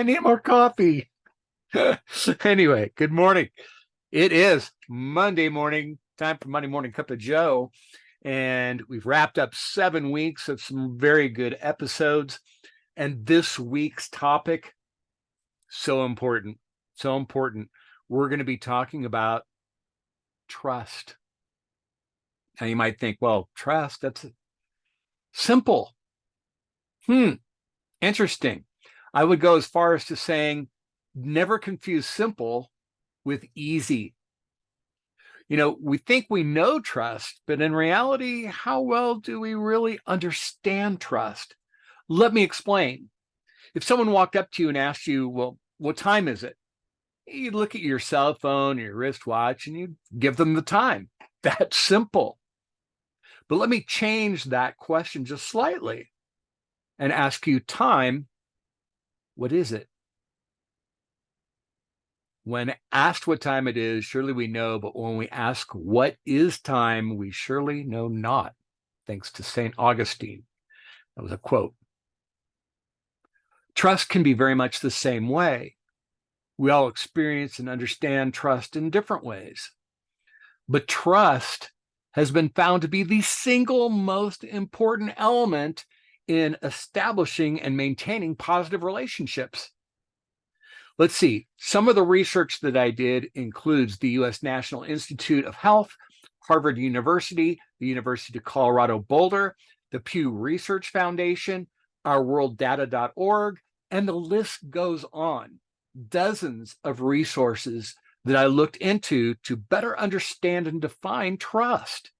I need more coffee. Anyway, good morning. It is Monday morning, time for Monday Morning Cup of Joe. And we've wrapped up 7 weeks of some very good episodes. And this week's topic, so important, so important. We're going to be talking about trust. Now you might think, well, trust, that's simple. Interesting. I would go as far as to saying, never confuse simple with easy. You know, we think we know trust, but in reality, how well do we really understand trust? Let me explain. If someone walked up to you and asked you, well, what time is it? You look at your cell phone or your wristwatch and you give them the time. That's simple. But let me change that question just slightly and ask you, time, what is it? When asked what time it is, surely we know, but when we ask what is time, we surely know not. Thanks to St. Augustine. That was a quote. Trust can be very much the same way. We all experience and understand trust in different ways. But trust has been found to be the single most important element in establishing and maintaining positive relationships. Let's see, some of the research that I did includes the U.S. National Institute of Health, Harvard University, the University of Colorado Boulder, the Pew Research Foundation, ourworlddata.org, and the list goes on. Dozens of resources that I looked into to better understand and define trust.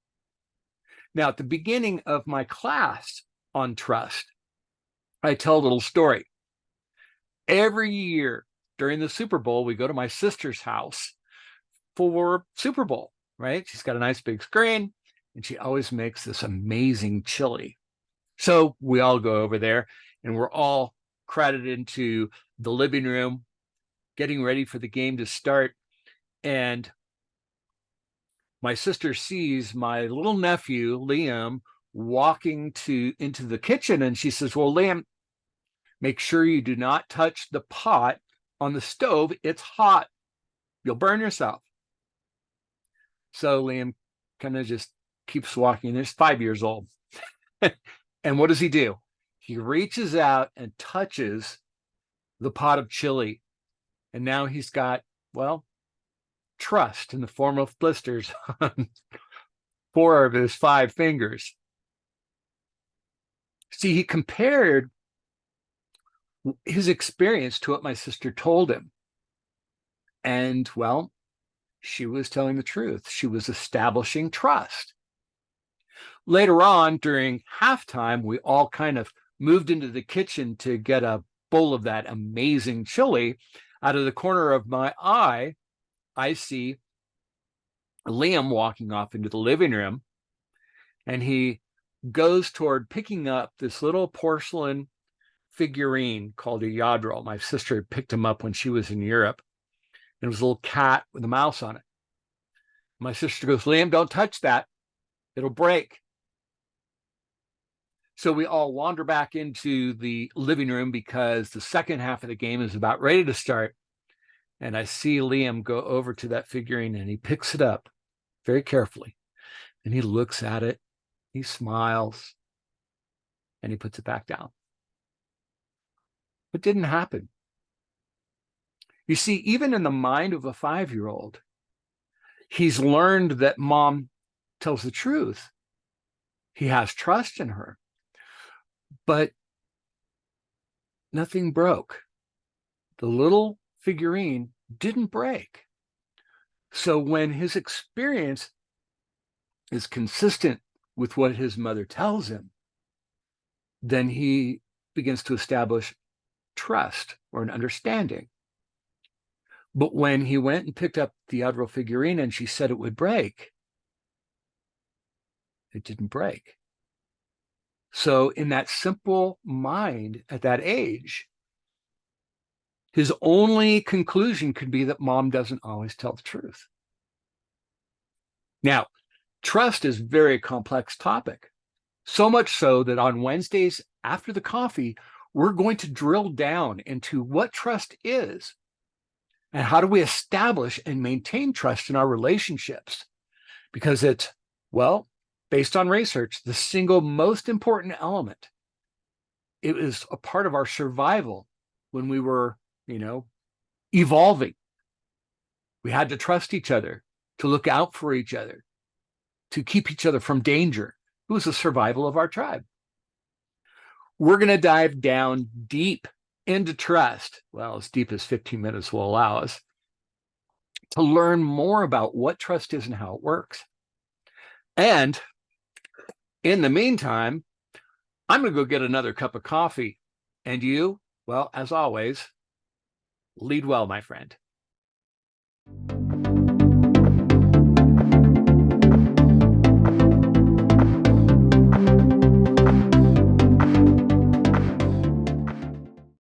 Now, at the beginning of my class on trust, I tell a little story. Every year, during the Super Bowl, we go to my sister's house for Super Bowl, right? She's got a nice big screen and she always makes this amazing chili. So we all go over there and we're all crowded into the living room, getting ready for the game to start. And my sister sees my little nephew, Liam, walking into the kitchen. And she says, well, Liam, make sure you do not touch the pot on the stove. It's hot. You'll burn yourself. So Liam kind of just keeps walking. He's 5 years old. And what does he do? He reaches out and touches the pot of chili. And now he's got, well, trust in the form of blisters on 4 of his 5 fingers. See, he compared his experience to what my sister told him. And, well, she was telling the truth. She was establishing trust. Later on, during halftime, we all kind of moved into the kitchen to get a bowl of that amazing chili. Out of the corner of my eye, I see Liam walking off into the living room, and he goes toward picking up this little porcelain figurine called a yadro. My sister had picked him up when she was in Europe. It was a little cat with a mouse on it. My sister goes, Liam, don't touch that. It'll break. So we all wander back into the living room because the second half of the game is about ready to start. And I see Liam go over to that figurine and he picks it up very carefully. And he looks at it, he smiles, and he puts it back down. It didn't happen. You see, even in the mind of a 5-year-old, he's learned that mom tells the truth. He has trust in her. But nothing broke. The little figurine didn't break. So when his experience is consistent with what his mother tells him, then he begins to establish trust or an understanding. But when he went and picked up the Adro figurine and she said it would break, it didn't break. So in that simple mind at that age, his only conclusion could be that mom doesn't always tell the truth. Now, trust is a very complex topic, so much so that on Wednesdays after the coffee, we're going to drill down into what trust is and how do we establish and maintain trust in our relationships, because it's, well, based on research, the single most important element. It was a part of our survival when we were, evolving. We had to trust each other, to look out for each other, to keep each other from danger. It was the survival of our tribe. We're going to dive down deep into trust, well, as deep as 15 minutes will allow us, to learn more about what trust is and how it works. And in the meantime, I'm going to go get another cup of coffee. And you, well, as always, lead well, my friend.